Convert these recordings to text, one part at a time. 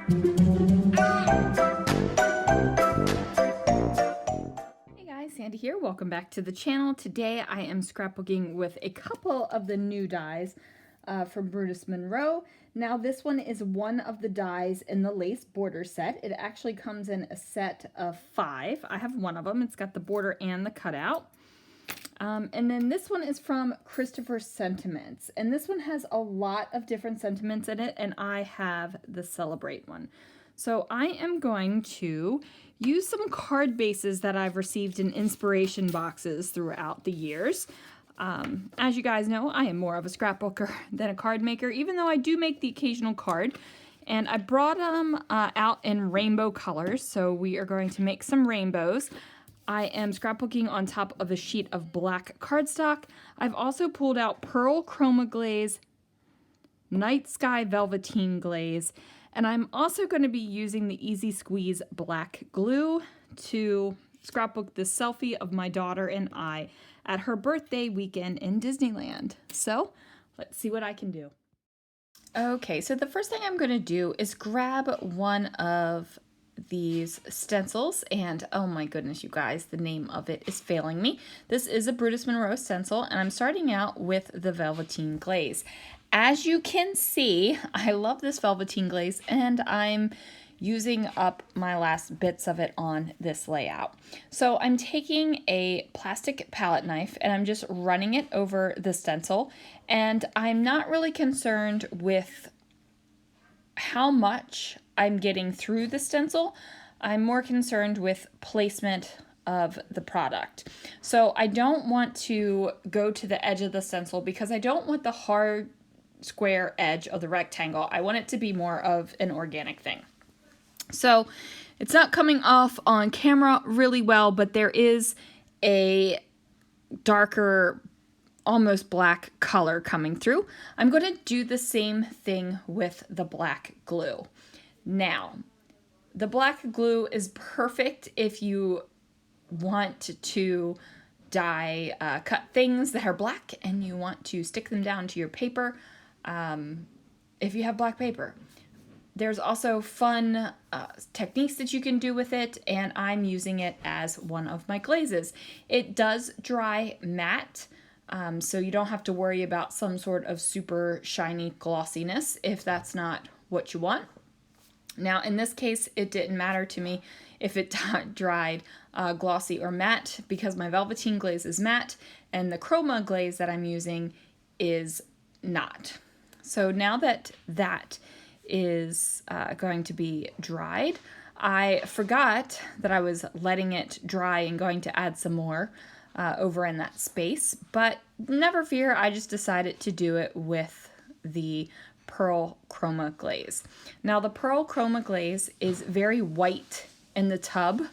Hey guys, Sandy here. Welcome back to the channel. Today I am scrapbooking with a couple of the new dies from Brutus Monroe. Now this one is one of the dies in the lace border set. It actually comes in a set of 5. I have one of them. It's got the border and the cutout. And then this one is from Christopher's Sentiments. And this one has a lot of different sentiments in it, and I have the Celebrate one. So I am going to use some card bases that I've received in inspiration boxes throughout the years. As you guys know, I am more of a scrapbooker than a card maker, even though I do make the occasional card. And I brought them out in rainbow colors, so we are going to make some rainbows. I am scrapbooking on top of a sheet of black cardstock. I've also pulled out Pearl Chroma Glaze, Night Sky Velveteen Glaze, and I'm also going to be using the Easy Squeeze black glue to scrapbook this selfie of my daughter and I at her birthday weekend in Disneyland. So let's see what I can do. Okay, so the first thing I'm going to do is grab one of these stencils, and oh my goodness, you guys, the name of it is failing me. This is a Brutus Monroe stencil, and I'm starting out with the Velveteen Glaze. As you can see, I love this Velveteen Glaze, and I'm using up my last bits of it on this layout. So I'm taking a plastic palette knife and I'm just running it over the stencil, and I'm not really concerned with how much I'm getting through the stencil. I'm more concerned with placement of the product. So I don't want to go to the edge of the stencil because I don't want the hard square edge of the rectangle. I want it to be more of an organic thing. So it's not coming off on camera really well, but there is a darker, almost black color coming through. I'm going to do the same thing with the black glue. Now, the black glue is perfect if you want to cut things that are black and you want to stick them down to your paper, if you have black paper. There's also fun techniques that you can do with it, and I'm using it as one of my glazes. It does dry matte, so you don't have to worry about some sort of super shiny glossiness if that's not what you want. Now, in this case, it didn't matter to me if it dried glossy or matte because my Velveteen Glaze is matte and the Chroma glaze that I'm using is not. So now that that is going to be dried, I forgot that I was letting it dry and going to add some more over in that space, but never fear, I just decided to do it with the Pearl Chroma Glaze. Now the Pearl Chroma Glaze is very white in the tub,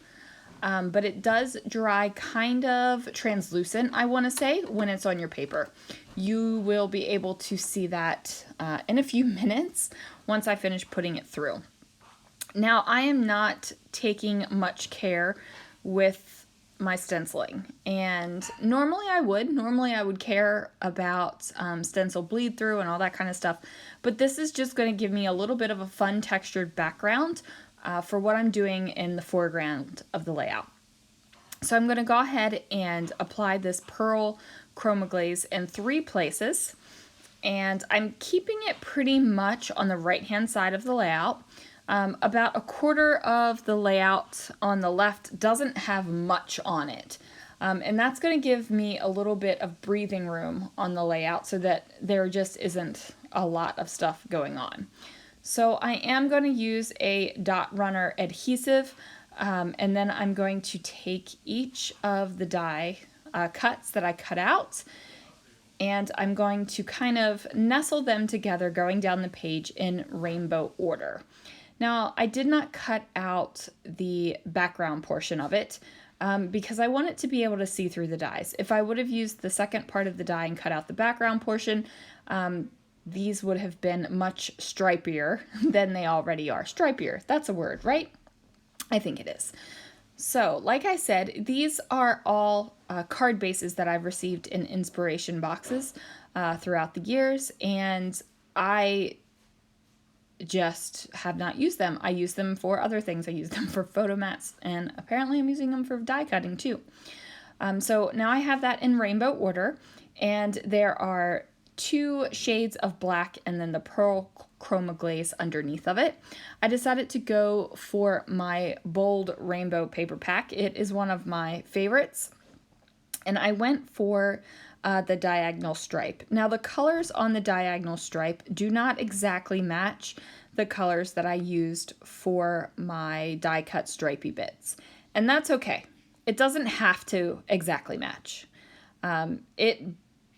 but it does dry kind of translucent, I want to say, when it's on your paper. You will be able to see that in a few minutes once I finish putting it through. Now I am not taking much care with my stenciling, and normally I would care about stencil bleed through and all that kind of stuff, but this is just going to give me a little bit of a fun textured background for what I'm doing in the foreground of the layout. So I'm going to go ahead and apply this Pearl Chroma Glaze in 3 places, and I'm keeping it pretty much on the right hand side of the layout. About a quarter of the layout on the left doesn't have much on it. And that's going to give me a little bit of breathing room on the layout so that there just isn't a lot of stuff going on. So I am going to use a dot runner adhesive, and then I'm going to take each of the die cuts that I cut out, and I'm going to kind of nestle them together going down the page in rainbow order. Now, I did not cut out the background portion of it because I want it to be able to see through the dies. If I would have used the second part of the die and cut out the background portion, these would have been much stripier than they already are. Stripier, that's a word, right? I think it is. So, like I said, these are all card bases that I've received in inspiration boxes throughout the years, and I just have not used them. I use them for other things. I use them for photo mats, and apparently I'm using them for die cutting too. So now I have that in rainbow order, and there are 2 shades of black and then the pearl chroma glaze underneath of it. I decided to go for my bold rainbow paper pack. It is one of my favorites, and I went for the diagonal stripe. Now the colors on the diagonal stripe do not exactly match the colors that I used for my die cut stripey bits, and that's okay. It doesn't have to exactly match. It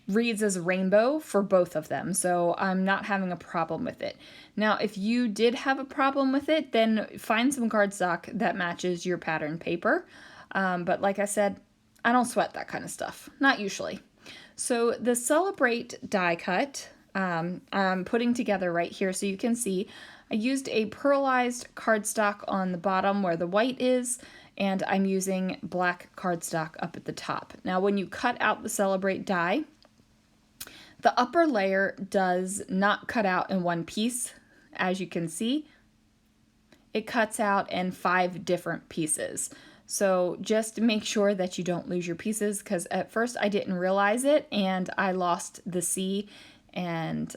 reads as rainbow for both of them, so I'm not having a problem with it. Now, if you did have a problem with it, then find some cardstock that matches your pattern paper. But like I said, I don't sweat that kind of stuff, not usually. So the Celebrate die cut, I'm putting together right here so you can see. I used a pearlized cardstock on the bottom where the white is, and I'm using black cardstock up at the top. Now when you cut out the Celebrate die, the upper layer does not cut out in one piece, as you can see. It cuts out in 5 different pieces. So just make sure that you don't lose your pieces, because at first I didn't realize it and I lost the C and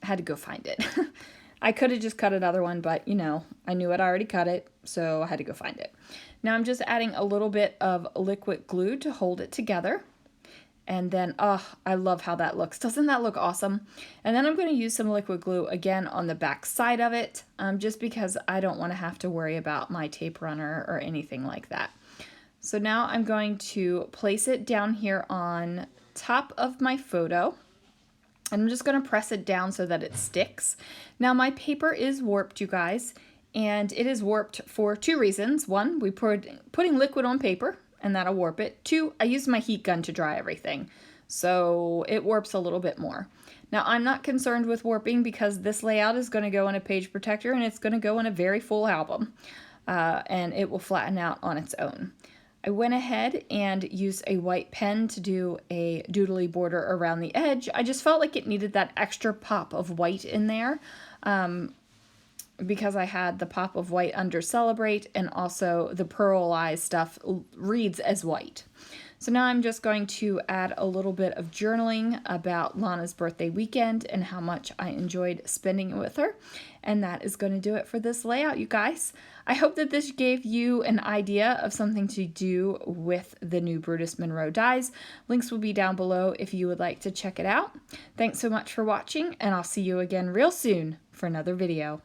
had to go find it. I could have just cut another one, but you know, I knew I'd already cut it, so I had to go find it. Now I'm just adding a little bit of liquid glue to hold it together. And then, oh, I love how that looks. Doesn't that look awesome? And then I'm going to use some liquid glue again on the back side of it, just because I don't want to have to worry about my tape runner or anything like that. So now I'm going to place it down here on top of my photo. And I'm just going to press it down so that it sticks. Now my paper is warped, you guys, and it is warped for 2 reasons. 1, we putting liquid on paper, and that'll warp it. 2, I used my heat gun to dry everything, so it warps a little bit more. Now I'm not concerned with warping because this layout is going to go in a page protector and it's going to go in a very full album, and it will flatten out on its own. I went ahead and used a white pen to do a doodly border around the edge. I just felt like it needed that extra pop of white in there, because I had the pop of white under Celebrate, and also the pearlized stuff reads as white. So now I'm just going to add a little bit of journaling about Lana's birthday weekend and how much I enjoyed spending it with her. And that is going to do it for this layout, you guys. I hope that this gave you an idea of something to do with the new Brutus Monroe dies. Links will be down below if you would like to check it out. Thanks so much for watching, and I'll see you again real soon for another video.